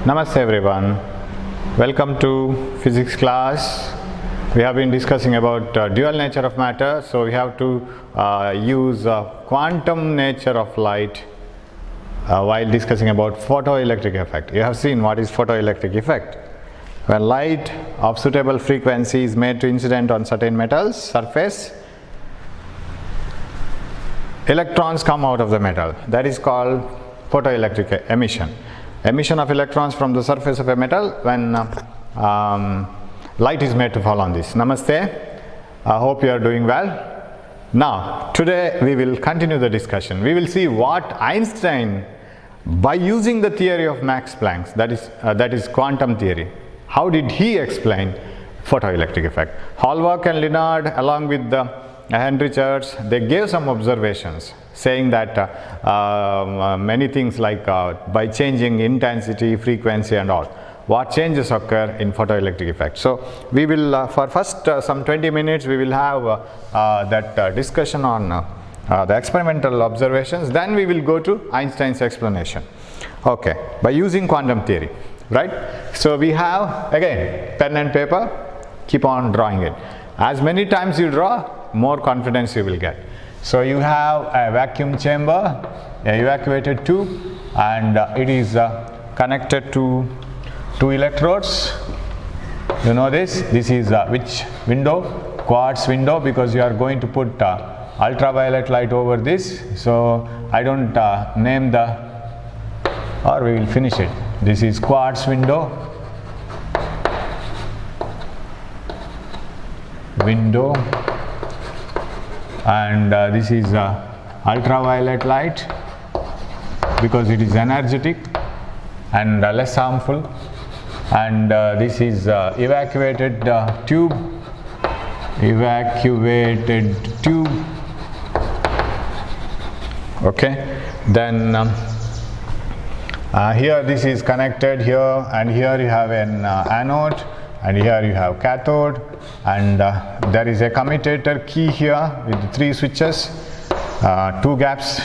Namaste everyone. Welcome to physics class. We have been discussing about dual nature of matter. So we have to use quantum nature of light while discussing about photoelectric effect. You have seen what is photoelectric effect. When light of suitable frequency is made to incident on certain metal's surface, electrons come out of the metal. That is called photoelectric emission. Emission of electrons from the surface of a metal when light is made to fall on this. Namaste. I hope you are doing well. Now, today we will continue the discussion. We will see what Einstein, by using the theory of Max Planck, that is quantum theory, how did he explain photoelectric effect? Hallmark and Lenard, along with Henry Church, they gave some observations saying that many things like by changing intensity, frequency and all, what changes occur in photoelectric effect. So we will for first some 20 minutes we will have that discussion on the experimental observations, then we will go to Einstein's explanation. Okay, by using quantum theory, right? So we have again pen and paper, keep on drawing it. As many times you draw, more confidence you will get. So you have a vacuum chamber, a evacuated tube, and it is connected to two electrodes. You know this is which window? Quartz window, because you are going to put ultraviolet light over this. So I don't name the, or we will finish it. This is quartz window, and this is ultraviolet light, because it is energetic and less harmful, and this is evacuated tube, okay. Then here this is connected here, and here you have an anode, and here you have cathode, and there is a commutator key here with 3 switches, 2 gaps,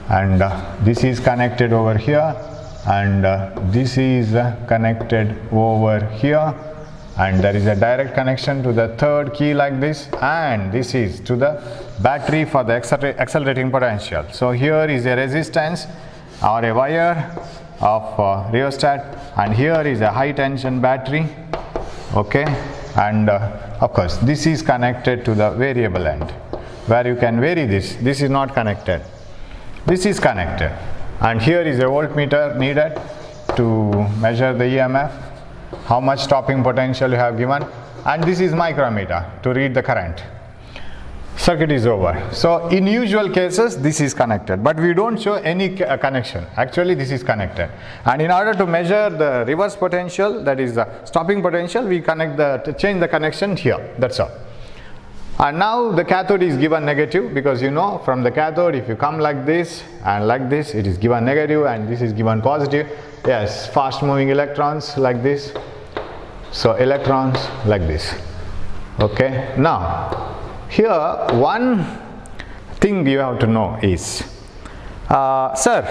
and this is connected over here, and this is connected over here, and there is a direct connection to the 3rd key like this, and this is to the battery for the accelerating potential. So here is a resistance or a wire of rheostat, and here is a high tension battery, okay, and of course this is connected to the variable end where you can vary this. This is not connected, this is connected, and here is a voltmeter needed to measure the EMF, how much stopping potential you have given, and this is micrometer to read the current. Circuit is over. So in usual cases this is connected, but we don't show any connection. Actually this is connected, and in order to measure the reverse potential, that is the stopping potential, we change the connection here, that's all. And now the cathode is given negative, because you know from the cathode if you come like this and like this, it is given negative, and this is given positive. Yes, fast moving electrons like this, so electrons like this, okay. Now here one thing you have to know is, sir,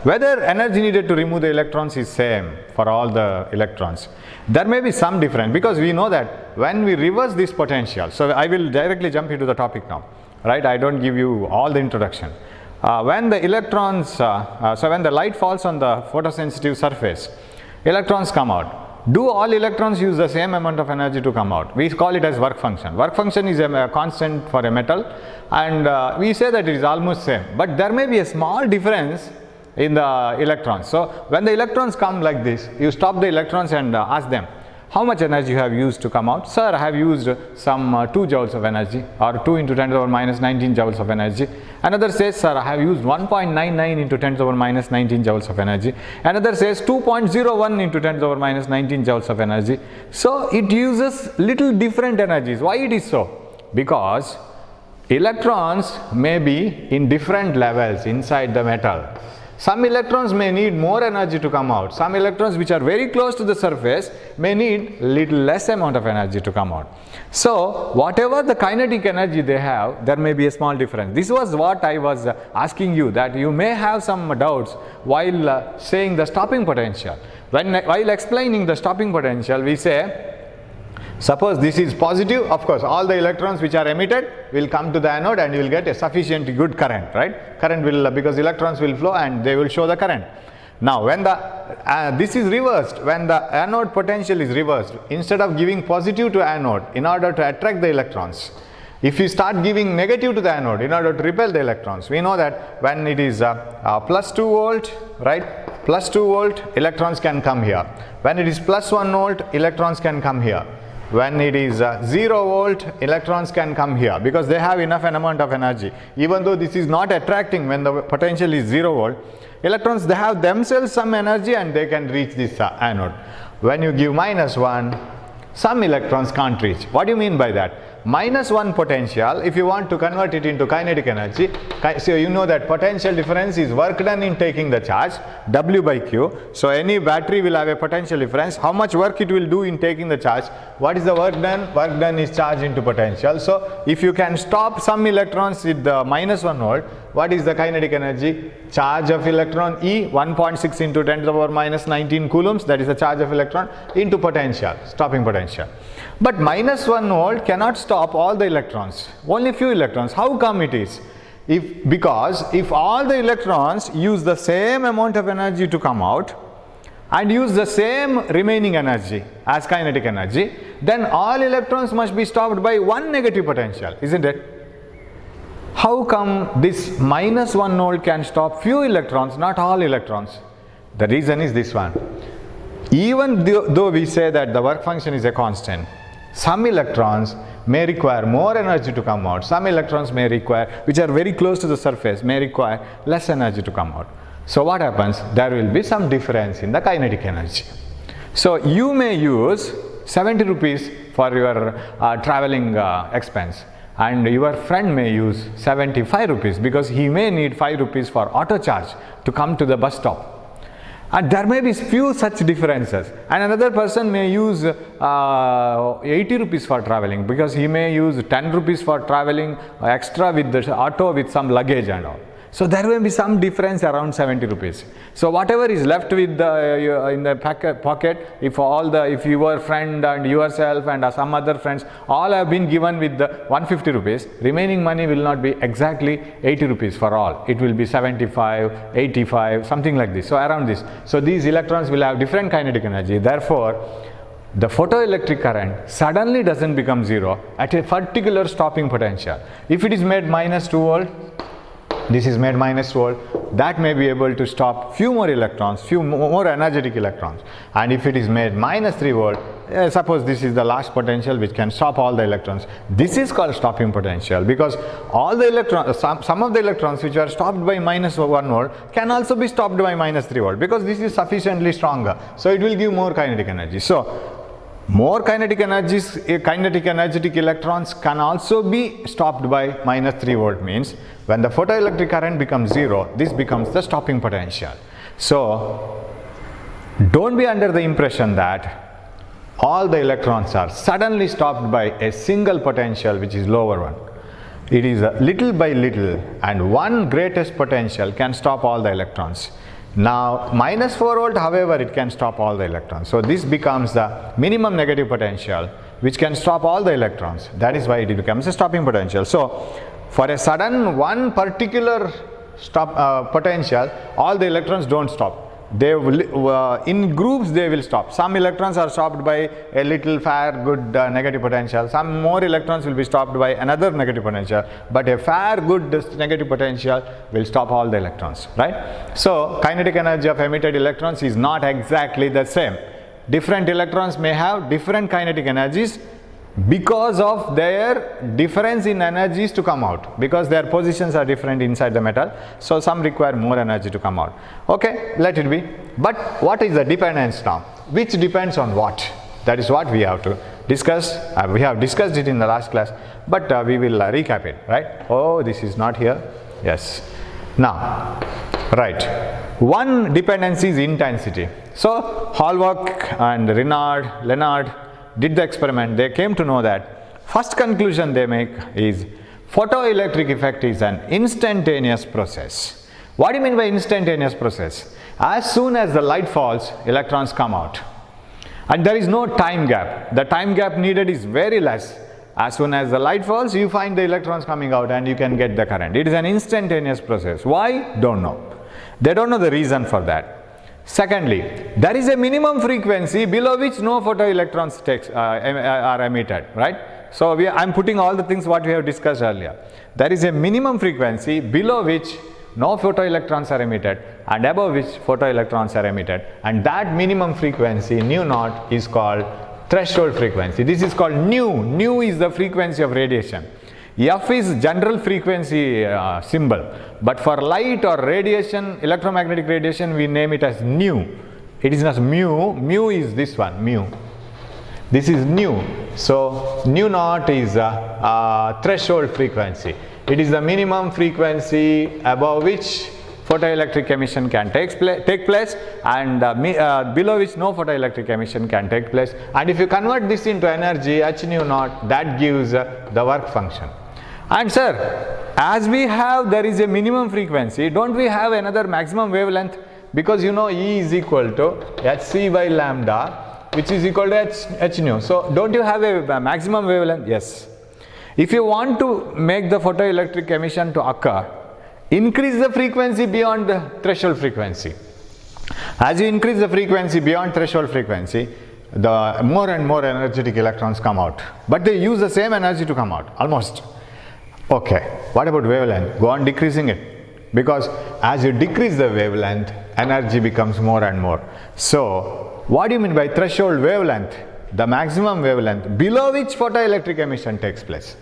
whether energy needed to remove the electrons is same for all the electrons. There may be some difference, because we know that when we reverse this potential, so I will directly jump into the topic now, right? I don't give you all the introduction. When the electrons, so when the light falls on the photosensitive surface, electrons come out. Do all electrons use the same amount of energy to come out? We call it as work function. Work function is a constant for a metal, and we say that it is almost same, but there may be a small difference in the electrons. So when the electrons come like this, you stop the electrons and ask them, how much energy you have used to come out? Sir, I have used some 2 joules of energy, or 2 into 10 to the power minus 19 joules of energy. Another says, sir, I have used 1.99 into 10 to the power minus 19 joules of energy. Another says 2.01 into 10 to the power minus 19 joules of energy. So it uses little different energies. Why it is so? Because electrons may be in different levels inside the metal. Some electrons may need more energy to come out. Some electrons which are very close to the surface may need little less amount of energy to come out. So whatever the kinetic energy they have, there may be a small difference. This was what I was asking you, that you may have some doubts while saying the stopping potential. While explaining the stopping potential, we say, suppose this is positive, of course all the electrons which are emitted will come to the anode and you will get a sufficiently good current, right? Current will, because electrons will flow and they will show the current. Now when this is reversed, when the anode potential is reversed, instead of giving positive to anode in order to attract the electrons, if you start giving negative to the anode in order to repel the electrons, we know that when it is plus 2 volt, right? Plus 2 volt, electrons can come here. When it is plus 1 volt, electrons can come here. When it is 0 volt, electrons can come here because they have enough amount of energy. Even though this is not attracting when the potential is 0 volt, electrons, they have themselves some energy and they can reach this anode. When you give minus 1, some electrons can't reach. What do you mean by that? Minus 1 potential, if you want to convert it into kinetic energy, so you know that potential difference is work done in taking the charge, W by Q. So any battery will have a potential difference. How much work it will do in taking the charge? What is the work done? Work done is charge into potential. So if you can stop some electrons with the minus 1 volt, what is the kinetic energy? Charge of electron E, 1.6 into 10 to the power minus 19 coulombs, that is the charge of electron, into potential, stopping potential. But minus 1 volt cannot stop all the electrons, only few electrons. How come it is? Because if all the electrons use the same amount of energy to come out and use the same remaining energy as kinetic energy, then all electrons must be stopped by one negative potential, isn't it? How come this minus 1 volt can stop few electrons, not all electrons? The reason is this one. Even though we say that the work function is a constant, some electrons may require more energy to come out. Some electrons may require, which are very close to the surface, may require less energy to come out. So what happens? There will be some difference in the kinetic energy. So you may use 70 rupees for your traveling expense, and your friend may use 75 rupees because he may need 5 rupees for auto charge to come to the bus stop. And there may be few such differences, and another person may use 80 rupees for traveling because he may use 10 rupees for traveling extra with the auto with some luggage and all. So there will be some difference around 70 rupees. So whatever is left with in the pocket, if your friend and yourself and some other friends all have been given with the 150 rupees, remaining money will not be exactly 80 rupees for all. It will be 75, 85, something like this. So around this. So these electrons will have different kinetic energy. Therefore, the photoelectric current suddenly doesn't become zero at a particular stopping potential. If it is made minus 2 volt, this is made minus 2 volt, that may be able to stop few more electrons, few more energetic electrons. And if it is made minus 3 volt, suppose this is the last potential which can stop all the electrons. This is called stopping potential because all the electrons, some of the electrons which are stopped by minus 1 volt can also be stopped by minus 3 volt because this is sufficiently stronger. So it will give more kinetic energy. So more kinetic energetic electrons can also be stopped by minus 3 volt, means when the photoelectric current becomes zero, this becomes the stopping potential. So don't be under the impression that all the electrons are suddenly stopped by a single potential which is lower one. It is little by little, and one greatest potential can stop all the electrons. Now minus 4 volt, however, it can stop all the electrons. So this becomes the minimum negative potential which can stop all the electrons. That is why it becomes a stopping potential. So for a sudden one particular potential, all the electrons don't stop. They will, in groups they will stop. Some electrons are stopped by a little fair good negative potential. Some more electrons will be stopped by another negative potential. But a fair good negative potential will stop all the electrons, right? So kinetic energy of emitted electrons is not exactly the same. Different electrons may have different kinetic energies because of their difference in energies to come out, because their positions are different inside the metal. So some require more energy to come out. Okay, let it be. But what is the dependence now? Which depends on what? That is what we have to discuss. We have discussed it in the last class, but we will recap it, right? Oh, this is not here. Yes. Now, right. One dependency is intensity. So Hallwalk and Lenard did the experiment. They came to know that first conclusion they make is photoelectric effect is an instantaneous process. What do you mean by instantaneous process? As soon as the light falls, electrons come out. And there is no time gap. The time gap needed is very less. As soon as the light falls, you find the electrons coming out and you can get the current. It is an instantaneous process. Why? Don't know. They don't know the reason for that. Secondly, there is a minimum frequency below which no photoelectrons are emitted, right? So I'm putting all the things what we have discussed earlier. There is a minimum frequency below which no photoelectrons are emitted and above which photoelectrons are emitted, and that minimum frequency nu naught is called threshold frequency. This is called nu. Nu is the frequency of radiation. F is general frequency symbol, but for light or radiation, electromagnetic radiation, we name it as nu. It is not mu. Mu is this one, mu. This is nu. So nu naught is a threshold frequency. It is the minimum frequency above which photoelectric emission can take place, and below which no photoelectric emission can take place. And if you convert this into energy, h nu naught, that gives the work function. And sir, as we have, there is a minimum frequency, don't we have another maximum wavelength? Because you know E is equal to hc by lambda, which is equal to h nu. So don't you have a maximum wavelength? Yes. If you want to make the photoelectric emission to occur, increase the frequency beyond the threshold frequency. As you increase the frequency beyond threshold frequency, the more and more energetic electrons come out. But they use the same energy to come out, almost. Okay, what about wavelength? Go on decreasing it. Because as you decrease the wavelength, energy becomes more and more. So, what do you mean by threshold wavelength? The maximum wavelength below which photoelectric emission takes place.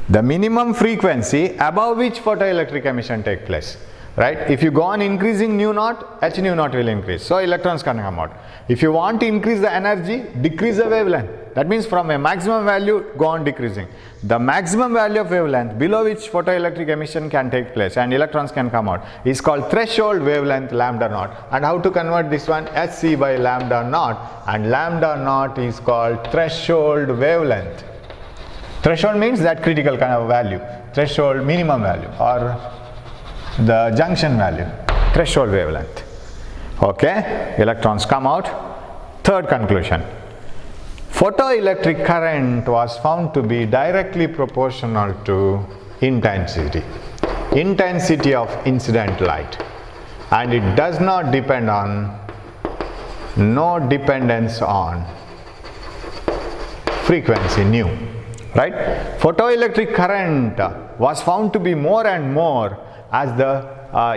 The minimum frequency above which photoelectric emission takes place, right? If you go on increasing nu naught, h nu naught will increase, so electrons can come out. If you want to increase the energy, decrease the wavelength. That means from a maximum value, go on decreasing. The maximum value of wavelength below which photoelectric emission can take place and electrons can come out is called threshold wavelength lambda naught. And how to convert this one? hc by lambda naught, and lambda naught is called threshold wavelength. Threshold means that critical kind of value, threshold minimum value or the junction value, threshold wavelength. Okay, electrons come out. Third conclusion, photoelectric current was found to be directly proportional to intensity of incident light, and it does not depend on, no dependence on frequency nu. Right? Photoelectric current was found to be more and more as the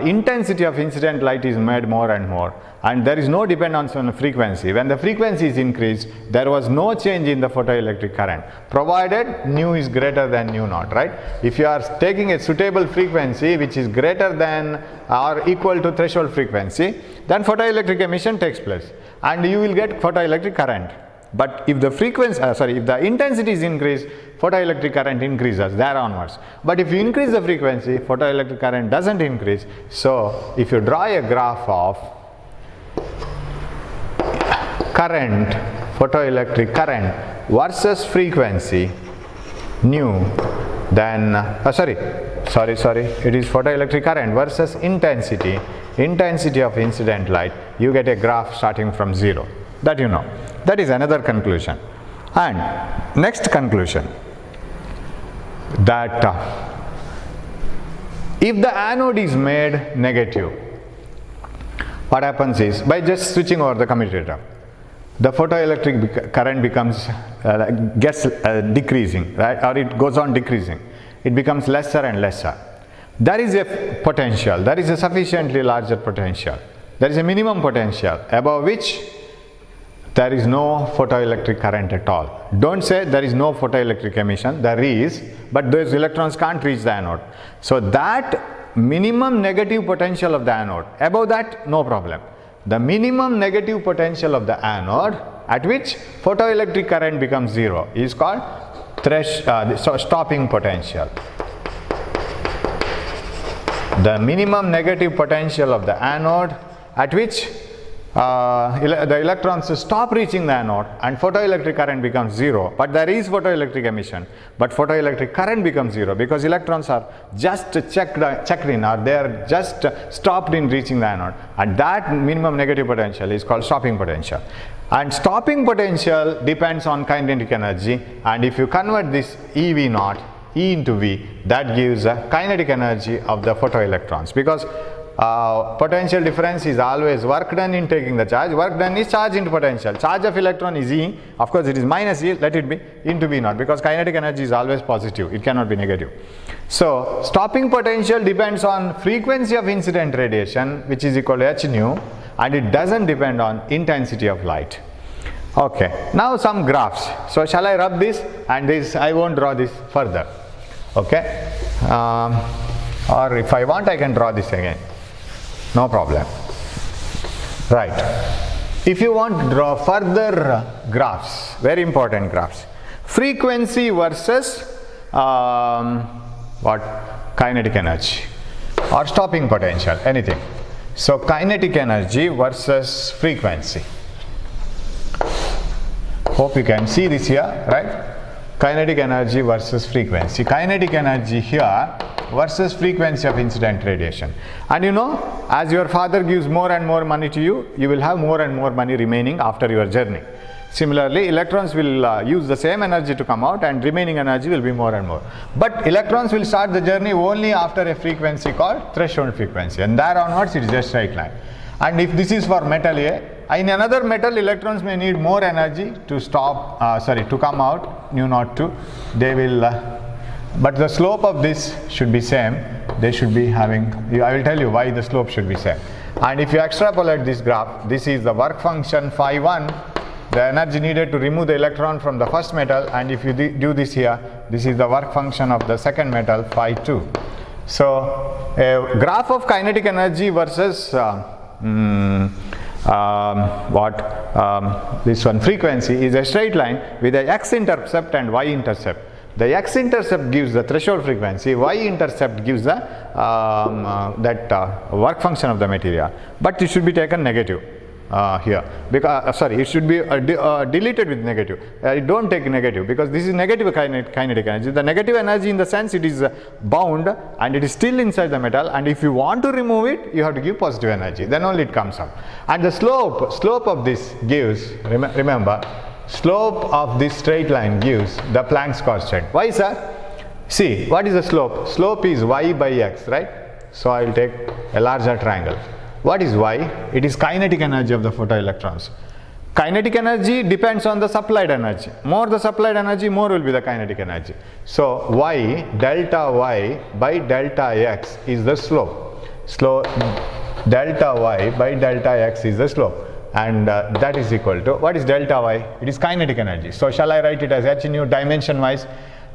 intensity of incident light is made more and more, and there is no dependence on the frequency. When the frequency is increased, there was no change in the photoelectric current, provided nu is greater than nu naught, right? If you are taking a suitable frequency which is greater than or equal to threshold frequency, then photoelectric emission takes place and you will get photoelectric current. But if the frequency, if the intensity is increased, photoelectric current increases there onwards. But if you increase the frequency, photoelectric current doesn't increase. So if you draw a graph of current, photoelectric current versus frequency nu, then it is photoelectric current versus intensity of incident light, you get a graph starting from 0. That you know. That is another conclusion. And next conclusion, that if the anode is made negative, what happens is, by just switching over the commutator, the photoelectric current becomes decreasing, right? Or it goes on decreasing. It becomes lesser and lesser. There is a potential, there is a sufficiently larger potential. There is a minimum potential above which there is no photoelectric current at all. Don't say there is no photoelectric emission, there is, but those electrons can't reach the anode. So that minimum negative potential of the anode, above that no problem. The minimum negative potential of the anode at which photoelectric current becomes 0 is called stopping potential. The minimum negative potential of the anode at which the electrons stop reaching the anode and photoelectric current becomes zero. But there is photoelectric emission, but photoelectric current becomes zero because electrons are just checked in, or they are just stopped in reaching the anode, and that minimum negative potential is called stopping potential. And stopping potential depends on kinetic energy, and if you convert this EV naught, E into V, that gives a kinetic energy of the photoelectrons, because potential difference is always work done in taking the charge. Work done is charge into potential. Charge of electron is E. Of course, it is minus E, let it be, into V naught, because kinetic energy is always positive. It cannot be negative. So, stopping potential depends on frequency of incident radiation, which is equal to h nu, and it doesn't depend on intensity of light. Okay, now some graphs. So, shall I rub this? And this, I won't draw this further. Okay, or if I want, I can draw this again. No problem. Right. If you want to draw further graphs, very important graphs, frequency versus kinetic energy or stopping potential, anything. So kinetic energy versus frequency. Hope you can see this here, right? Kinetic energy versus frequency. Kinetic energy here versus frequency of incident radiation. And you know, as your father gives more and more money to you, you will have more and more money remaining after your journey. Similarly, electrons will use the same energy to come out, and remaining energy will be more and more. But electrons will start the journey only after a frequency called threshold frequency, and there onwards it is just straight line. And if this is for metal A, in another metal, electrons may need more energy to stop, to come out, nu naught 2. They will but the slope of this should be same. They should be having, I will tell you why the slope should be same. And if you extrapolate this graph, this is the work function phi 1, the energy needed to remove the electron from the first metal, and if you do this here, this is the work function of the second metal phi 2. So a graph of kinetic energy versus this one frequency is a straight line with a x-intercept and y-intercept. The x-intercept gives the threshold frequency, y-intercept gives the work function of the material, but it should be taken negative here, because it should be deleted with negative. Don't take negative, because this is negative kinetic energy. The negative energy, in the sense it is bound and it is still inside the metal, and if you want to remove it, you have to give positive energy, then only it comes out. And the slope of this gives, remember, slope of this straight line gives the Planck's constant. Why, sir? See, what is the slope? Slope is y by x, right? So I will take a larger triangle. What is y? It is kinetic energy of the photoelectrons. Kinetic energy depends on the supplied energy. More the supplied energy, more will be the kinetic energy. So y, delta y by delta x is the slope. Delta y by delta x is the slope. And that is equal to, what is delta y? It is kinetic energy. So shall I write it as h nu dimension wise?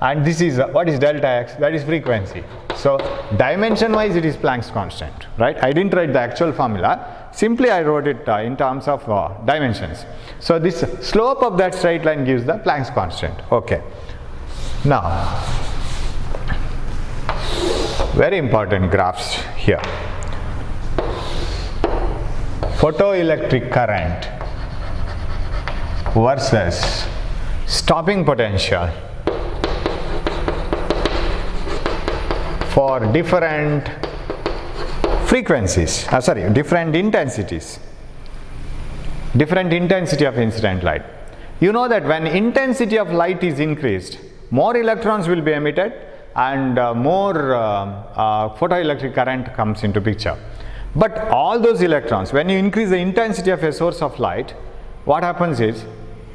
And this is, what is delta x? That is frequency. So dimension wise it is Planck's constant, right? I didn't write the actual formula, simply I wrote it in terms of dimensions. So this slope of that straight line gives the Planck's constant. Okay. Now, very important graphs here. Photoelectric current versus stopping potential for different frequencies, different intensities, different intensity of incident light. You know that when intensity of light is increased, more electrons will be emitted and more photoelectric current comes into picture. But all those electrons, when you increase the intensity of a source of light, what happens is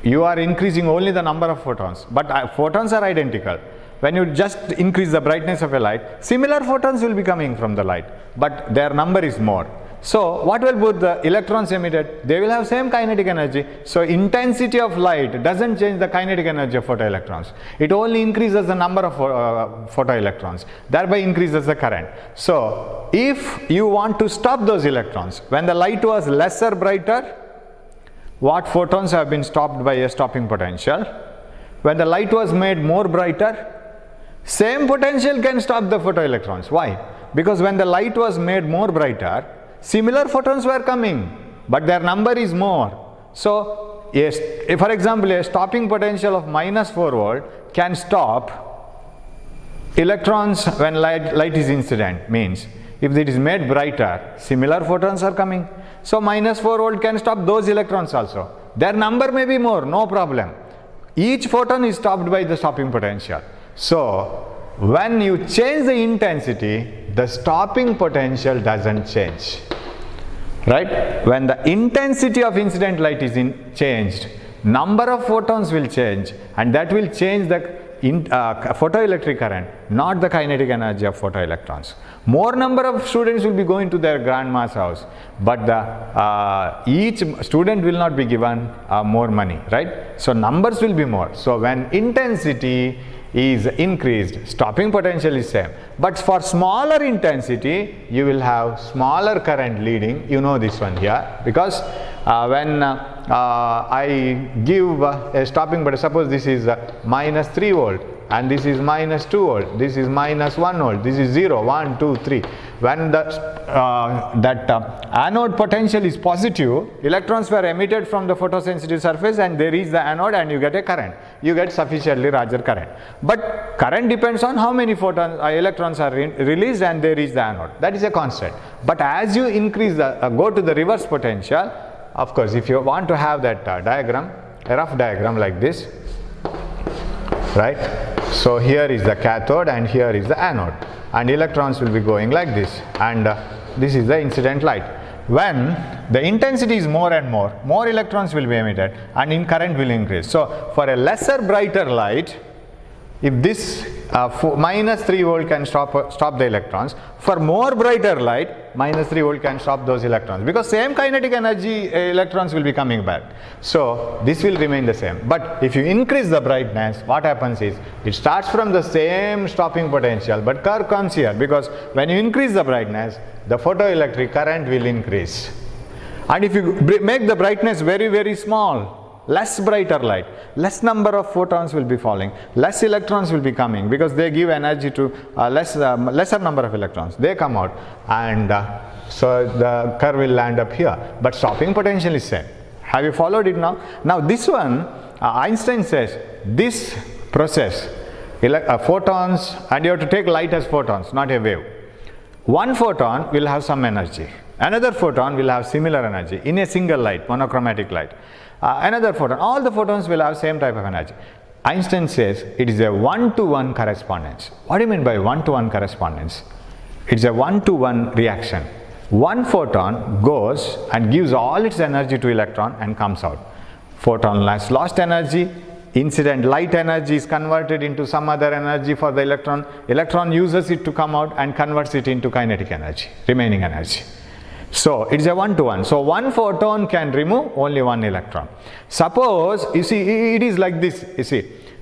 you are increasing only the number of photons, but photons are identical. When you just increase the brightness of a light, similar photons will be coming from the light, but their number is more. So what will both the electrons emitted? They will have same kinetic energy. So intensity of light doesn't change the kinetic energy of photoelectrons. It only increases the number of photoelectrons, thereby increases the current. So if you want to stop those electrons, when the light was lesser brighter, what photons have been stopped by a stopping potential? When the light was made more brighter, same potential can stop the photoelectrons. Why? Because when the light was made more brighter, similar photons were coming, but their number is more. So yes, if for example a stopping potential of -4 volt can stop electrons when light is incident, means if it is made brighter, similar photons are coming. So -4 volt can stop those electrons also. Their number may be more, no problem. Each photon is stopped by the stopping potential. So when you change the intensity, the stopping potential doesn't change. Right? When the intensity of incident light is changed, number of photons will change, and that will change the photoelectric current, not the kinetic energy of photoelectrons. More number of students will be going to their grandma's house, but each student will not be given more money, right? So numbers will be more. So when intensity is increased, stopping potential is same, but for smaller intensity you will have smaller current leading. You know this one here, because when I give a stopping potential, suppose this is -3 volt and this is -2 volt, this is -1 volt, this is 0, 1, 2, 3. When that anode potential is positive, electrons were emitted from the photosensitive surface and they reach the anode and you get a current. You get sufficiently larger current. But current depends on how many photons, electrons are released and they reach the anode. That is a constant. But as you increase go to the reverse potential, of course, if you want to have that diagram, a rough diagram like this, right? So here is the cathode and here is the anode, and electrons will be going like this, and this is the incident light. When the intensity is more and more electrons will be emitted and current will increase. So for a lesser brighter light, if this -3 volt can stop the electrons, for more brighter light, -3 volt can stop those electrons, because same kinetic energy electrons will be coming back. So this will remain the same. But if you increase the brightness, what happens is it starts from the same stopping potential, but curve comes here, because when you increase the brightness, the photoelectric current will increase. And if you make the brightness very, very small, less brighter light, less number of photons will be falling, less electrons will be coming, because they give energy to lesser number of electrons. They come out, and so the curve will land up here. But stopping potential is same. Have you followed it now? Now this one, Einstein says this process, photons, and you have to take light as photons, not a wave. One photon will have some energy, another photon will have similar energy in a single light, monochromatic light. Another photon, all the photons will have same type of energy. Einstein says it is a 1-to-1 correspondence. What do you mean by 1-to-1 correspondence? It's a 1-to-1 reaction. One photon goes and gives all its energy to electron and comes out. Photon has lost energy, incident light energy is converted into some other energy for the electron. Electron uses it to come out and converts it into kinetic energy, remaining energy. So it's a 1-to-1. So one photon can remove only one electron. Suppose, you see, it is like this. You see,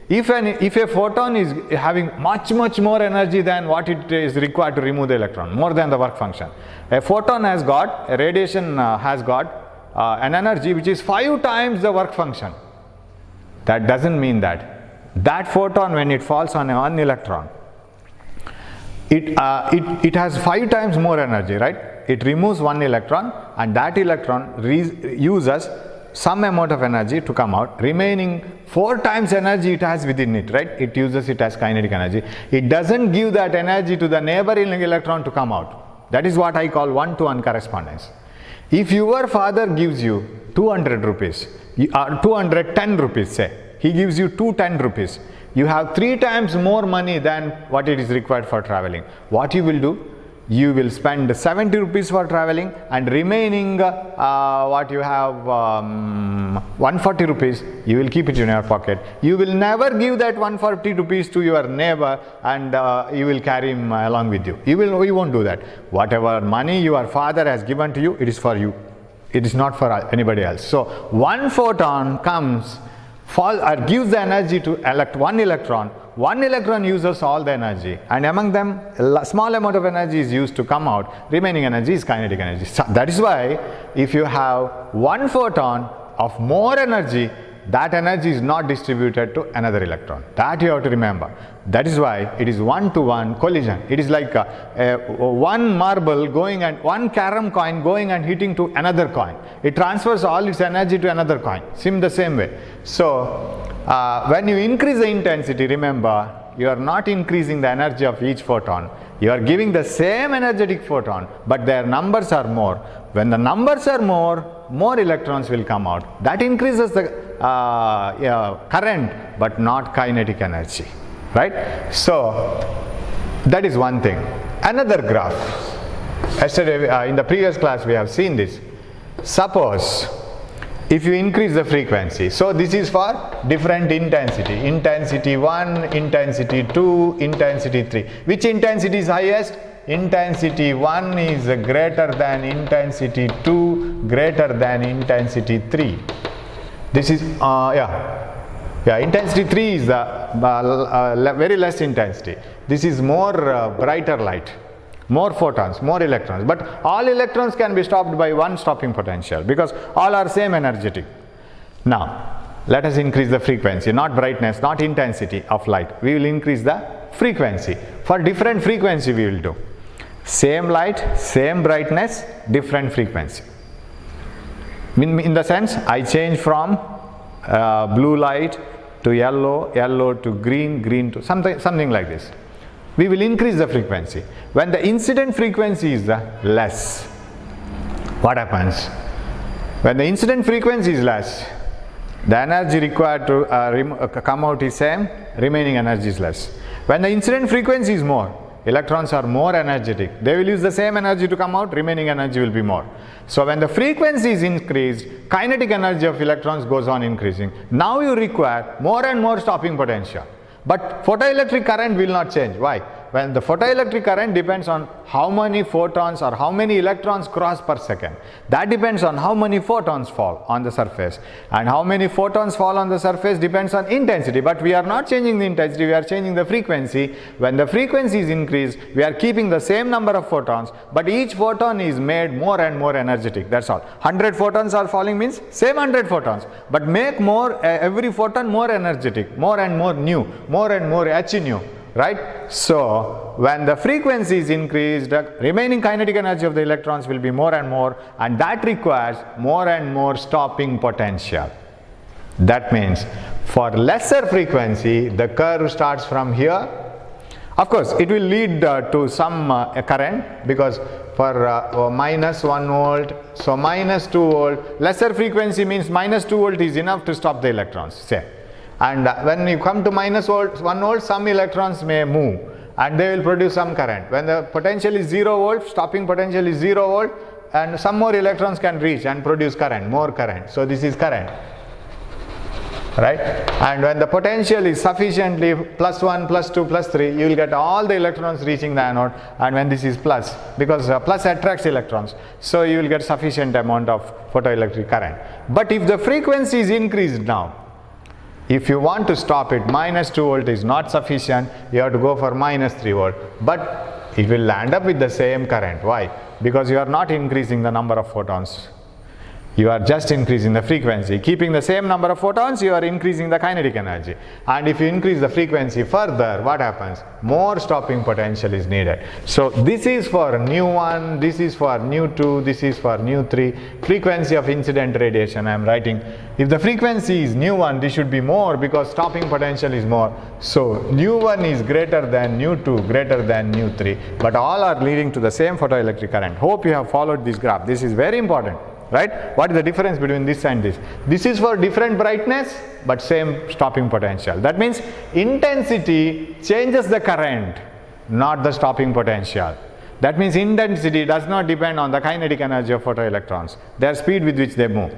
if a photon is having much more energy than what it is required to remove the electron, more than the work function, a photon has got, a radiation has got an energy which is 5 times the work function. That doesn't mean that photon, when it falls on one electron, it has 5 times more energy, right? It removes one electron, and that electron uses some amount of energy to come out. Remaining 4 times energy it has within it, right? It uses it as kinetic energy. It doesn't give that energy to the neighboring electron to come out. That is what I call 1-to-1 correspondence. If your father gives you 200 rupees, 210 rupees say, he gives you 210 rupees, you have 3 times more money than what it is required for traveling. What you will do? You will spend 70 rupees for traveling, and remaining what you have 140 rupees, you will keep it in your pocket. You will never give that 140 rupees to your neighbor and you will carry him along with you. You won't do that. Whatever money your father has given to you, it is for you. It is not for anybody else. So one photon comes, gives the energy to one electron. One electron uses all the energy, and among them a small amount of energy is used to come out. Remaining energy is kinetic energy. So that is why if you have one photon of more energy, that energy is not distributed to another electron. That you have to remember. That is why it is one-to-one collision. It is like one marble going and one carom coin going and hitting to another coin. It transfers all its energy to another coin. The same way. So when you increase the intensity, remember, you are not increasing the energy of each photon. You are giving the same energetic photon, but their numbers are more. When the numbers are more electrons will come out. That increases the current, but not kinetic energy. Right? So that is one thing. Another graph. Yesterday, in the previous class, we have seen this. Suppose if you increase the frequency, so this is for different intensity, intensity 1, intensity 2, intensity 3. Which intensity is highest? Intensity 1 is greater than intensity 2, greater than intensity 3. This is, intensity 3 is the very less intensity. This is more brighter light. More photons, more electrons, but all electrons can be stopped by one stopping potential because all are same energetic. Now, let us increase the frequency, not brightness, not intensity of light. We will increase the frequency. For different frequency we will do. Same light, same brightness, different frequency. In the sense, I change from blue light to yellow, yellow to green, green to something like this. We will increase the frequency. When the incident frequency is less, what happens? When the incident frequency is less, the energy required to come out is same, remaining energy is less. When the incident frequency is more, electrons are more energetic. They will use the same energy to come out, remaining energy will be more. So when the frequency is increased, kinetic energy of electrons goes on increasing. Now you require more and more stopping potential. But photoelectric current will not change. Why? When the photoelectric current depends on how many photons or how many electrons cross per second. That depends on how many photons fall on the surface. And how many photons fall on the surface depends on intensity. But we are not changing the intensity, we are changing the frequency. When the frequency is increased, we are keeping the same number of photons, but each photon is made more and more energetic. That's all. 100 photons are falling means same 100 photons, but make more every photon more energetic, more and more new, more and more H nu. Right? So when the frequency is increased, the remaining kinetic energy of the electrons will be more and more, and that requires more and more stopping potential. That means for lesser frequency, the curve starts from here. Of course, it will lead to some current, because for minus 1 volt, so minus 2 volt, lesser frequency means minus 2 volt is enough to stop the electrons, say. And when you come to minus 1 volt, some electrons may move and they will produce some current. When the potential is 0 volt, stopping potential is 0 volt, and some more electrons can reach and produce current, more current. So this is current. Right? And when the potential is sufficiently plus 1, plus 2, plus 3, you will get all the electrons reaching the anode. And when this is plus, because plus attracts electrons, so you will get sufficient amount of photoelectric current. But if the frequency is increased now, if you want to stop it, minus 2 volt is not sufficient, you have to go for minus 3 volt. But it will land up with the same current. Why? Because you are not increasing the number of photons. You are just increasing the frequency. Keeping the same number of photons, you are increasing the kinetic energy. And if you increase the frequency further, what happens? More stopping potential is needed. So this is for nu 1, this is for nu 2, this is for nu 3. Frequency of incident radiation I am writing. If the frequency is nu 1, this should be more because stopping potential is more. So nu 1 is greater than nu 2, greater than nu 3. But all are leading to the same photoelectric current. Hope you have followed this graph. This is very important. Right? What is the difference between this and this? This is for different brightness, but same stopping potential. That means intensity changes the current, not the stopping potential. That means intensity does not depend on the kinetic energy of photoelectrons, their speed with which they move.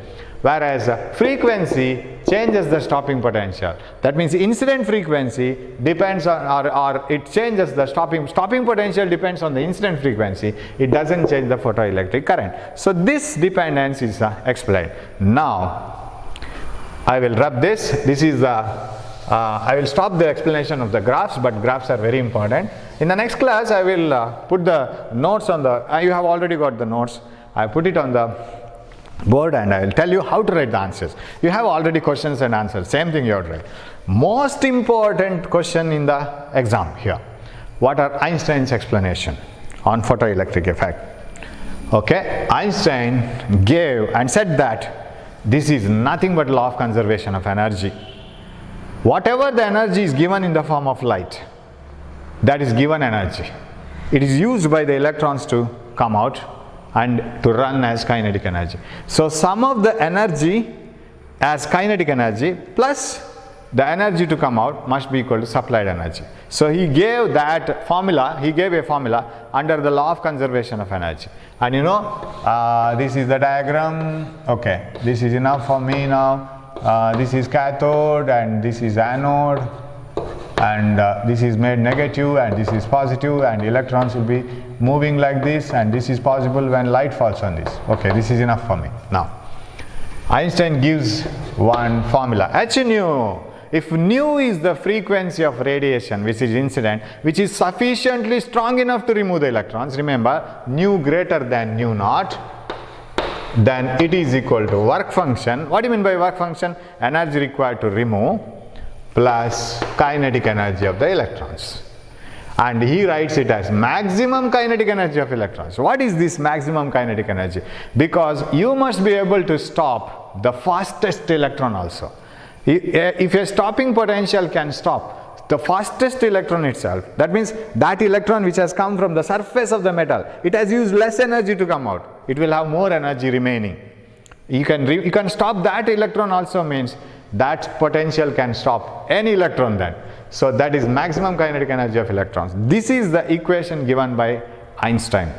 Whereas frequency changes the stopping potential. That means incident frequency depends on, or it changes the stopping potential depends on the incident frequency. It doesn't change the photoelectric current. So this dependence is explained. Now I will rub this. This is the I will stop the explanation of the graphs, but graphs are very important. In the next class, I will put the notes on the, you have already got the notes. I put it on the board and I will tell you how to write the answers. You have already questions and answers, same thing you have to write. Most important question in the exam here. What are Einstein's explanation on photoelectric effect? Okay, Einstein gave and said that this is nothing but law of conservation of energy. Whatever the energy is given in the form of light, that is given energy. It is used by the electrons to come out and to run as kinetic energy. So sum of the energy as kinetic energy plus the energy to come out must be equal to supplied energy. So he gave that formula, he gave a formula under the law of conservation of energy. And you know, this is the diagram. Okay, this is enough for me now. This is cathode and this is anode, and this is made negative and this is positive, and electrons will be moving like this, and this is possible when light falls on this. Okay, this is enough for me. Now, Einstein gives one formula, h nu. If nu is the frequency of radiation which is incident, which is sufficiently strong enough to remove the electrons, remember nu greater than nu naught, then it is equal to work function. What do you mean by work function? Energy required to remove plus kinetic energy of the electrons. And he writes it as maximum kinetic energy of electrons. What is this maximum kinetic energy? Because you must be able to stop the fastest electron also. If a stopping potential can stop the fastest electron itself, that means that electron which has come from the surface of the metal, it has used less energy to come out. It will have more energy remaining. You can stop that electron also, means that potential can stop any electron then. So that is maximum kinetic energy of electrons. This is the equation given by Einstein.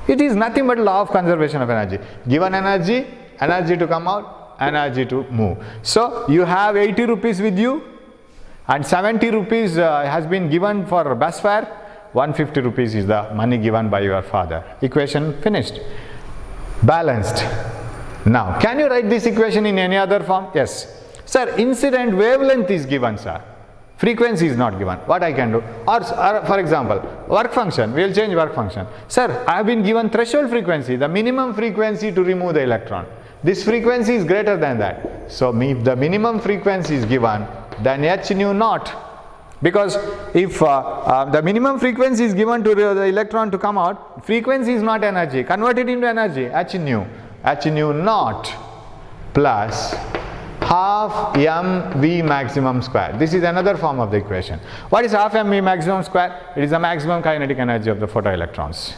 It is nothing but law of conservation of energy. Given energy, energy to come out, energy to move. So you have 80 rupees with you and 70 rupees has been given for bus fare. 150 rupees is the money given by your father. Equation finished. Balanced. Now, can you write this equation in any other form? Yes. Sir, incident wavelength is given, sir. Frequency is not given. What I can do? Or for example, work function. We will change work function. Sir, I have been given threshold frequency, the minimum frequency to remove the electron. This frequency is greater than that. So if the minimum frequency is given, then h nu naught. Because if the minimum frequency is given to the electron to come out, frequency is not energy. Convert it into energy, h nu naught plus half mv maximum square. This is another form of the equation. What is half mv maximum square? It is the maximum kinetic energy of the photoelectrons.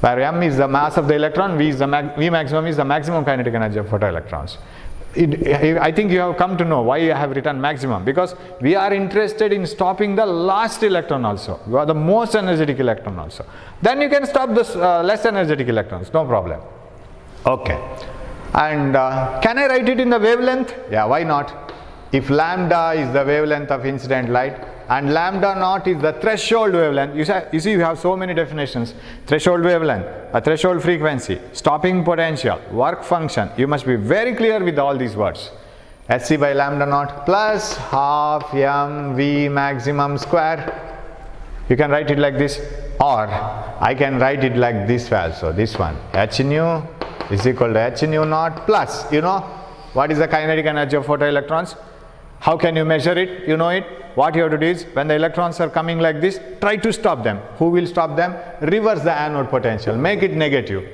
Where m is the mass of the electron, v maximum is the maximum kinetic energy of photoelectrons. I think you have come to know why I have written maximum, because we are interested in stopping the last electron also. You are the most energetic electron also. Then you can stop the less energetic electrons, no problem. Okay. And can I write it in the wavelength? Yeah, why not? If lambda is the wavelength of incident light and lambda naught is the threshold wavelength, you see you have so many definitions. Threshold wavelength, a threshold frequency, stopping potential, work function. You must be very clear with all these words. Hc by lambda naught plus half mv maximum square. You can write it like this, or I can write it like this also. This one, h nu is equal to h nu naught plus, you know, what is the kinetic energy of photoelectrons? How can you measure it? You know it. What you have to do is, when the electrons are coming like this, try to stop them. Who will stop them? Reverse the anode potential, make it negative.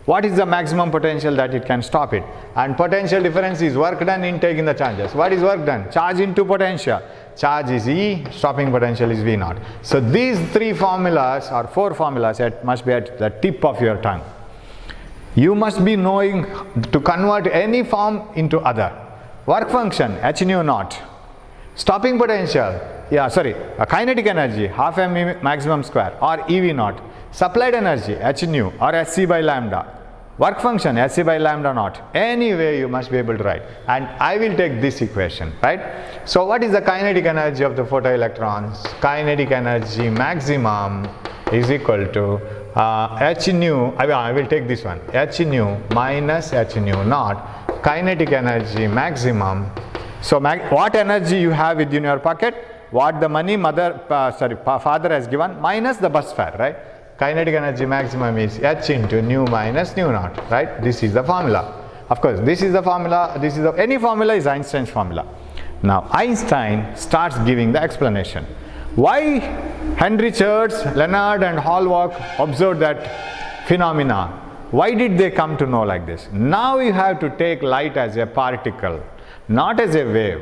What is the maximum potential that it can stop it? And potential difference is work done in taking the charges. What is work done? Charge into potential. Charge is E, stopping potential is V naught. So these three formulas or four formulas must be at the tip of your tongue. You must be knowing to convert any form into other. Work function, h nu naught. Stopping potential, a kinetic energy, half mv maximum square or EV naught. Supplied energy, h nu or Hc by lambda. Work function, Hc by lambda naught. Any way you must be able to write. And I will take this equation, right? So what is the kinetic energy of the photoelectrons? Kinetic energy maximum is equal to h nu, I will take this one, h nu minus h nu naught. Kinetic energy maximum. So what energy you have within your pocket, what the money father has given minus the bus fare, right? Kinetic energy maximum is h into nu minus nu naught, right? This is the formula. Of course, this is the formula, any formula is Einstein's formula. Now, Einstein starts giving the explanation. Why Henry Church, Leonard and Hallwalk observed that phenomena? Why did they come to know like this? Now you have to take light as a particle, not as a wave.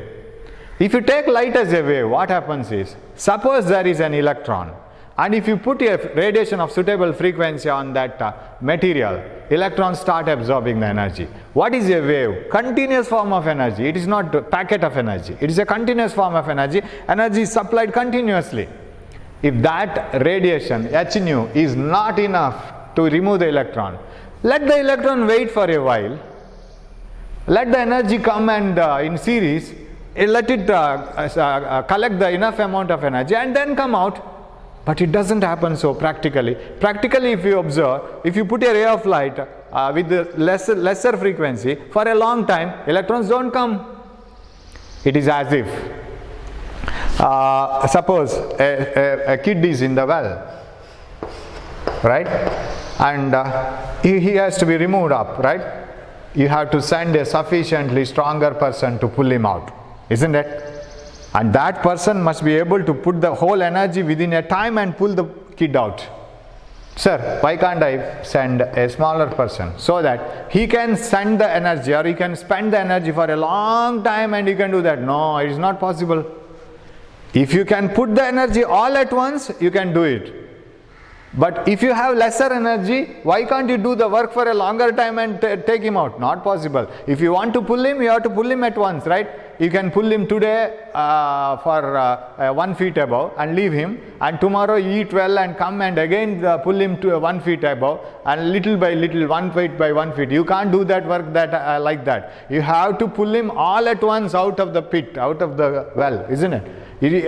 If you take light as a wave, what happens is, suppose there is an electron, and if you put a radiation of suitable frequency on that material, electrons start absorbing the energy. What is a wave? Continuous form of energy. It is not a packet of energy. It is a continuous form of energy. Energy is supplied continuously. If that radiation, h nu, is not enough to remove the electron, let the electron wait for a while. Let the energy come and in series, let it collect the enough amount of energy and then come out. But it doesn't happen so practically. Practically, if you observe, if you put a ray of light with the lesser frequency for a long time, electrons don't come. It is as if, suppose a kid is in the well, right? And he has to be removed up, right? You have to send a sufficiently stronger person to pull him out, isn't it? And that person must be able to put the whole energy within a time and pull the kid out. Sir, why can't I send a smaller person so that he can send the energy, or he can spend the energy for a long time and he can do that? No, it is not possible. If you can put the energy all at once, you can do it. But if you have lesser energy, why can't you do the work for a longer time and take him out? Not possible. If you want to pull him, you have to pull him at once, right? You can pull him today for 1 feet above and leave him, and tomorrow eat well and come and again pull him to 1 feet above, and little by little, 1 feet by 1 feet. You can't do that work that like that. You have to pull him all at once out of the pit, out of the well, isn't it?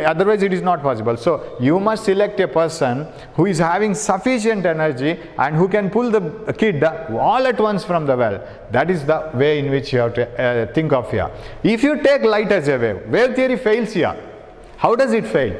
Otherwise it is not possible. So you must select a person who is having sufficient energy and who can pull the kid all at once from the well. That is the way in which you have to think of here. If you take light as a wave theory fails here. How does it fail?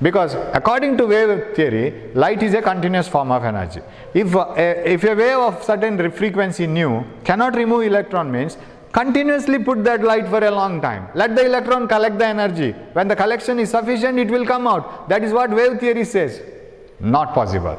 Because according to wave theory, light is a continuous form of energy. If a wave of certain frequency nu cannot remove electron, means continuously put that light for a long time. Let the electron collect the energy. When the collection is sufficient, it will come out. That is what wave theory says. Not possible.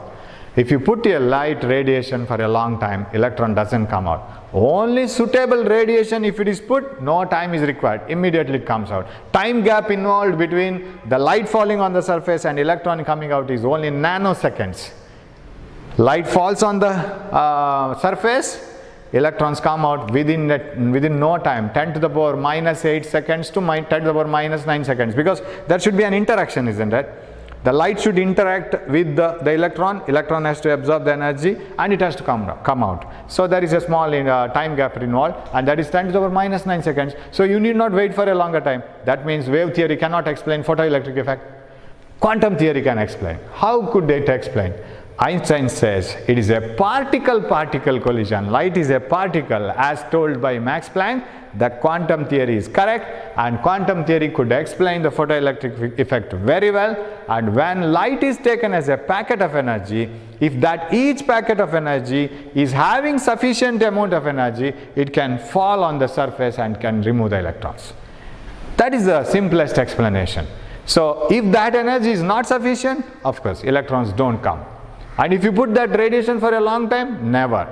If you put a light radiation for a long time, electron doesn't come out. Only suitable radiation, if it is put, no time is required. Immediately it comes out. Time gap involved between the light falling on the surface and electron coming out is only nanoseconds. Light falls on the surface, electrons come out within no time, 10 to the power minus 8 seconds to 10 to the power minus 9 seconds, because there should be an interaction, isn't it? The light should interact with the electron has to absorb the energy and it has to come out. So there is a small time gap involved, and that is 10 to the power minus 9 seconds. So you need not wait for a longer time. That means wave theory cannot explain photoelectric effect. Quantum theory can explain. How could it explain? Einstein says it is a particle-particle collision. Light is a particle, as told by Max Planck. The quantum theory is correct, and quantum theory could explain the photoelectric effect very well. And when light is taken as a packet of energy, if that each packet of energy is having sufficient amount of energy, it can fall on the surface and can remove the electrons. That is the simplest explanation. So if that energy is not sufficient, of course electrons don't come. And if you put that radiation for a long time, never.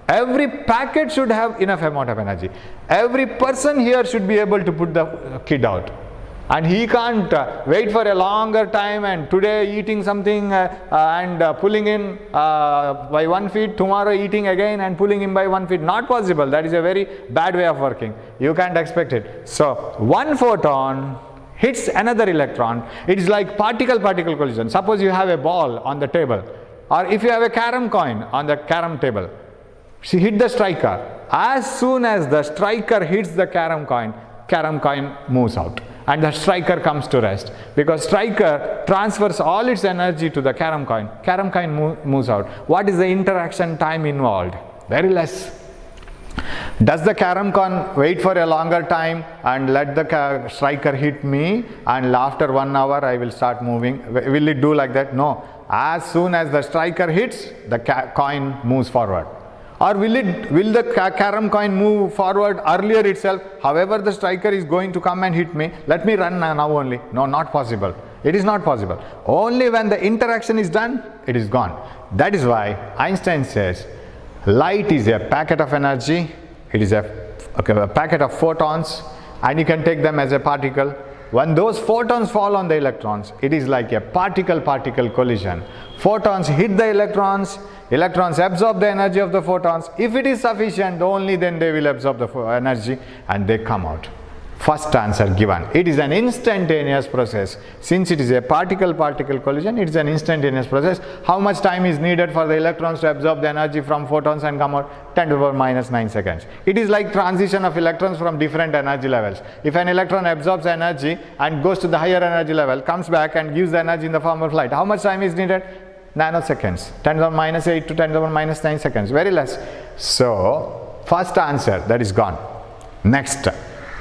Every packet should have enough amount of energy. Every person here should be able to put the kid out. And he can't wait for a longer time and today eating something and pulling in by 1 feet, tomorrow eating again and pulling in by 1 feet. Not possible. That is a very bad way of working. You can't expect it. So one photon hits another electron. It is like particle-particle collision. Suppose you have a ball on the table, or if you have a carom coin on the carom table, she hit the striker. As soon as the striker hits the carom coin moves out and the striker comes to rest, because striker transfers all its energy to the carom coin moves out. What is the interaction time involved? Very less. Does the carom coin wait for a longer time and let the striker hit me, and after 1 hour I will start moving? Will it do like that? No. As soon as the striker hits, the coin moves forward. Or will the carom coin move forward earlier itself? However, the striker is going to come and hit me, let me run now only. No, not possible. It is not possible. Only when the interaction is done, it is gone. That is why Einstein says light is a packet of energy. It is a packet of photons, and you can take them as a particle. When those photons fall on the electrons, it is like a particle-particle collision. Photons hit the electrons, electrons absorb the energy of the photons. If it is sufficient, only then they will absorb the energy and they come out. First answer given. It is an instantaneous process. Since it is a particle-particle collision, it is an instantaneous process. How much time is needed for the electrons to absorb the energy from photons and come out? 10 to the power minus 9 seconds. It is like transition of electrons from different energy levels. If an electron absorbs energy and goes to the higher energy level, comes back and gives the energy in the form of light, how much time is needed? Nanoseconds. 10 to the power minus 8 to 10 to the power minus 9 seconds. Very less. So, first answer, that is gone. Next.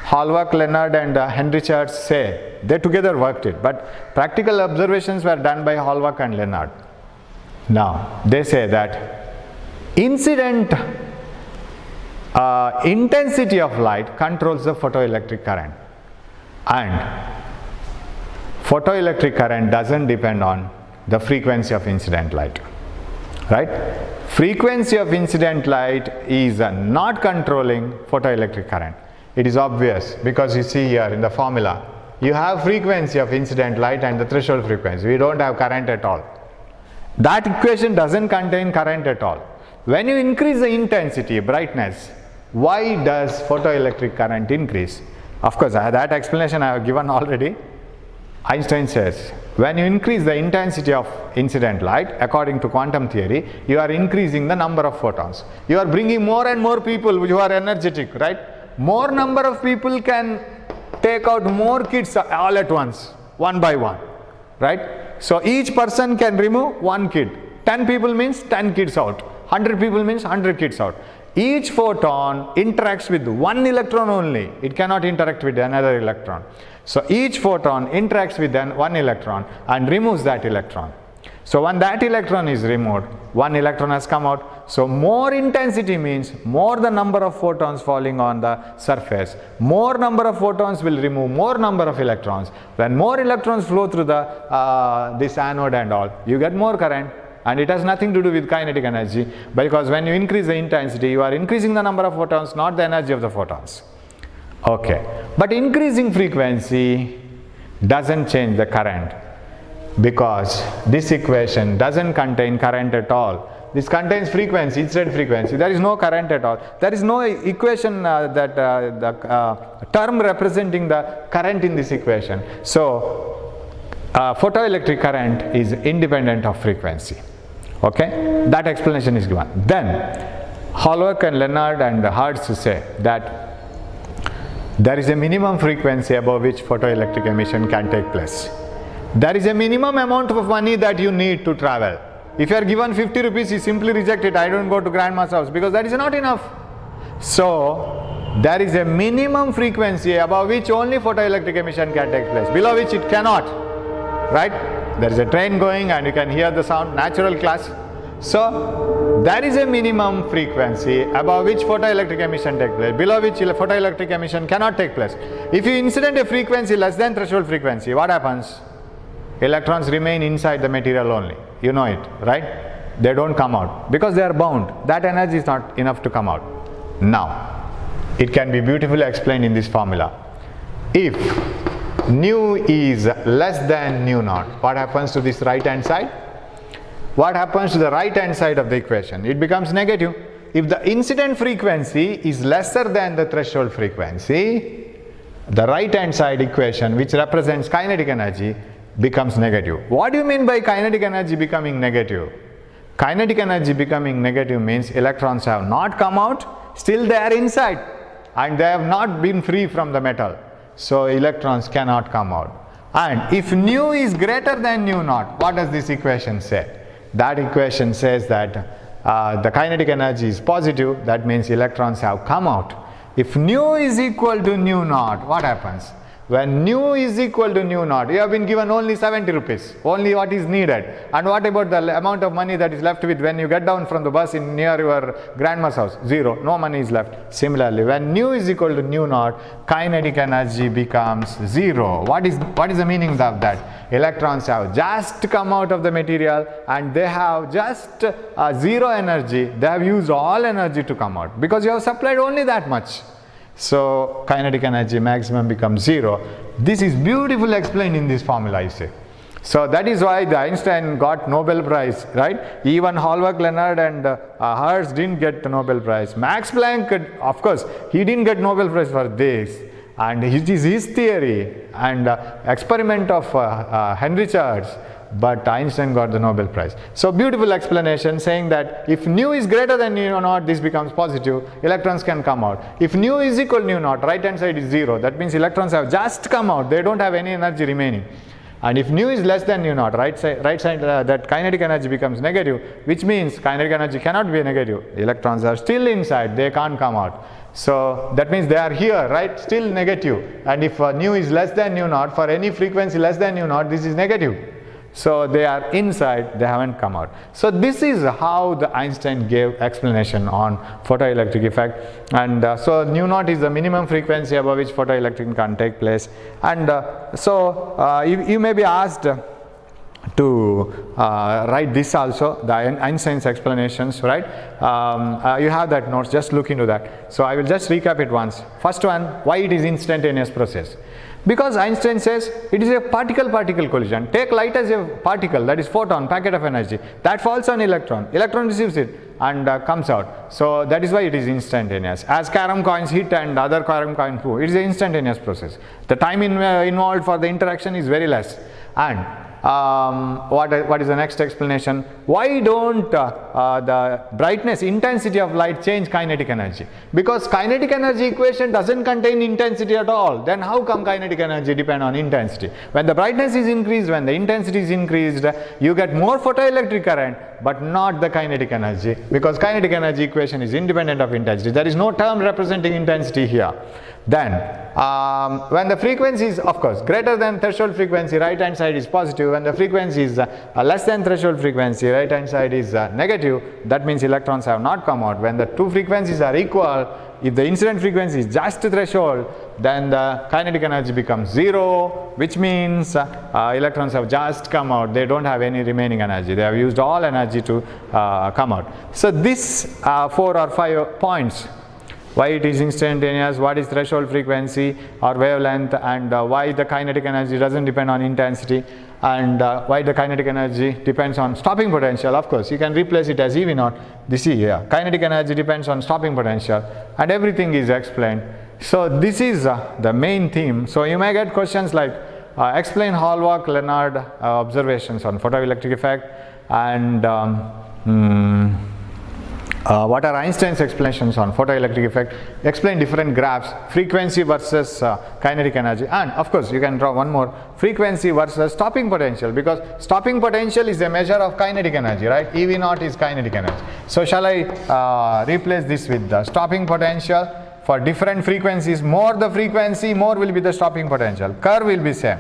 Hallmark, Leonard and Henry Church say they together worked it, but practical observations were done by Hallmark and Leonard. Now they say that incident intensity of light controls the photoelectric current, and photoelectric current doesn't depend on the frequency of incident light, right? Frequency of incident light is not controlling photoelectric current. It is obvious because you see here in the formula, you have frequency of incident light and the threshold frequency. We don't have current at all. That equation doesn't contain current at all. When you increase the intensity, brightness, why does photoelectric current increase? Of course, that explanation I have given already. Einstein says, when you increase the intensity of incident light, according to quantum theory, you are increasing the number of photons. You are bringing more and more people who are energetic, right? More number of people can take out more kids all at once, one by one, right? So each person can remove one kid. 10 people means 10 kids out. 100 people means 100 kids out. Each photon interacts with one electron only. It cannot interact with another electron. So each photon interacts with one electron and removes that electron. So when that electron is removed, one electron has come out. So more intensity means more the number of photons falling on the surface. More number of photons will remove more number of electrons. When more electrons flow through the this anode and all, you get more current, and it has nothing to do with kinetic energy, because when you increase the intensity, you are increasing the number of photons, not the energy of the photons. Okay, but increasing frequency doesn't change the current, because this equation doesn't contain current at all. This contains frequency, incident frequency. There is no current at all. There is no equation the term representing the current in this equation. So photoelectric current is independent of frequency. Okay, that explanation is given. Then Hallmark and Leonard and Hertz say that there is a minimum frequency above which photoelectric emission can take place. There is a minimum amount of money that you need to travel. If you are given 50 rupees, you simply reject it. I don't go to grandma's house, because that is not enough. So there is a minimum frequency above which only photoelectric emission can take place. Below which it cannot. Right? There is a train going and you can hear the sound, natural class. So there is a minimum frequency above which photoelectric emission takes place, below which photoelectric emission cannot take place. If you incident a frequency less than threshold frequency, what happens? Electrons remain inside the material only. You know it, right? They don't come out because they are bound. That energy is not enough to come out. Now, it can be beautifully explained in this formula. If nu is less than nu naught, what happens to this right hand side? What happens to the right hand side of the equation? It becomes negative. If the incident frequency is lesser than the threshold frequency, the right hand side equation, which represents kinetic energy, becomes negative. What do you mean by kinetic energy becoming negative? Kinetic energy becoming negative means electrons have not come out, still they are inside, and they have not been free from the metal. So electrons cannot come out. And if nu is greater than nu naught, what does this equation say? That equation says that the kinetic energy is positive, that means electrons have come out. If nu is equal to nu naught, what happens? When nu is equal to nu naught, you have been given only 70 rupees, only what is needed. And what about the amount of money that is left with when you get down from the bus in near your grandma's house? Zero, no money is left. Similarly, when nu is equal to nu naught, kinetic energy becomes zero. What is the meaning of that? Electrons have just come out of the material and they have just zero energy. They have used all energy to come out because you have supplied only that much. So kinetic energy maximum becomes zero. This is beautifully explained in this formula, I say. So that is why the Einstein got Nobel Prize, right? Even Hallmark, Leonard and Hertz didn't get the Nobel Prize. Max Planck, of course, he didn't get Nobel Prize for this. And it is his theory and experiment of Henry Church, but Einstein got the Nobel Prize. So beautiful explanation saying that if nu is greater than nu naught, this becomes positive, electrons can come out. If nu is equal to nu naught, right hand side is zero, that means electrons have just come out, they don't have any energy remaining. And if nu is less than nu naught, right side that kinetic energy becomes negative, which means kinetic energy cannot be negative, electrons are still inside, they can't come out. So that means they are here, right, still negative. And if nu is less than nu naught, for any frequency less than nu naught, this is negative. So they are inside, they haven't come out. So this is how the Einstein gave explanation on photoelectric effect. And so nu naught is the minimum frequency above which photoelectric can take place. And you may be asked to write this also, the Einstein's explanations, right? You have that notes, just look into that. So I will just recap it once. First one, why it is instantaneous process. Because Einstein says it is a particle-particle collision. Take light as a particle, that is photon, packet of energy, that falls on electron. Electron receives it and comes out. So that is why it is instantaneous. As carom coins hit and other carom coins move, it is an instantaneous process. The time involved for the interaction is very less. And what is the next explanation? Why don't the brightness, intensity of light change kinetic energy? Because kinetic energy equation doesn't contain intensity at all. Then how come kinetic energy depend on intensity? When the brightness is increased, when the intensity is increased, you get more photoelectric current, but not the kinetic energy, because kinetic energy equation is independent of intensity. There is no term representing intensity here. Then when the frequency is, of course, greater than threshold frequency, right hand side is positive. When the frequency is less than threshold frequency, right hand side is negative. That means electrons have not come out. When the two frequencies are equal, if the incident frequency is just threshold, then the kinetic energy becomes zero, which means electrons have just come out. They don't have any remaining energy. They have used all energy to come out. So this 4 or 5 points. Why it is instantaneous, what is threshold frequency or wavelength, and why the kinetic energy doesn't depend on intensity, and why the kinetic energy depends on stopping potential. Of course, you can replace it as EV naught. This is here. Kinetic energy depends on stopping potential, and everything is explained. So this is the main theme. So you may get questions like explain Hallmark, Leonard observations on photoelectric effect, and what are Einstein's explanations on photoelectric effect, explain different graphs, frequency versus kinetic energy, and of course you can draw one more, frequency versus stopping potential, because stopping potential is a measure of kinetic energy, right? EV naught is kinetic energy. So shall I replace this with the stopping potential for different frequencies? More the frequency, more will be the stopping potential. Curve will be same.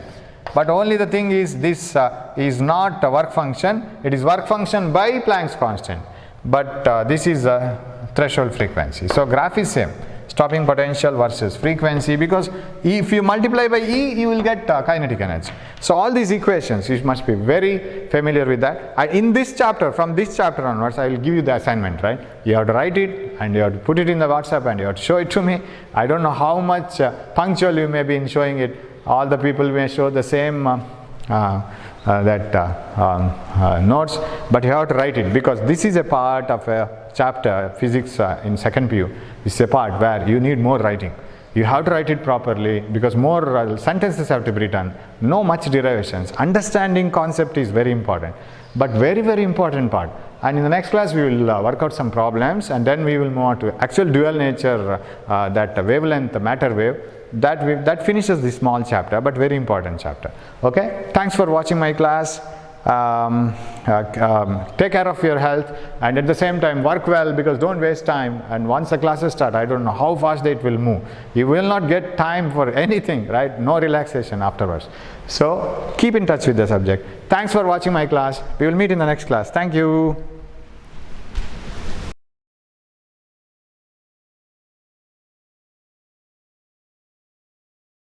But only the thing is, this is not a work function, it is work function by Planck's constant. But this is a threshold frequency. So graph is same, stopping potential versus frequency, because if you multiply by E, you will get kinetic energy. So all these equations, you must be very familiar with that. And in this chapter, from this chapter onwards, I will give you the assignment, right? You have to write it and you have to put it in the WhatsApp and you have to show it to me. I don't know how much punctual you may be in showing it. All the people may show the same notes, but you have to write it, because this is a part of a chapter, physics in second PU. This is a part where you need more writing. You have to write it properly, because more sentences have to be written, no much derivations. Understanding concept is very important, but very, very important part. And in the next class we will work out some problems, and then we will move on to actual dual nature, that wavelength, matter wave. That finishes this small chapter, but very important chapter. Okay, thanks for watching my class, take care of your health, and at the same time work well, because don't waste time. And once the classes start, I don't know how fast it will move. You will not get time for anything, right? No relaxation afterwards. So keep in touch with the subject. Thanks for watching my class. We will meet in the next class. Thank you.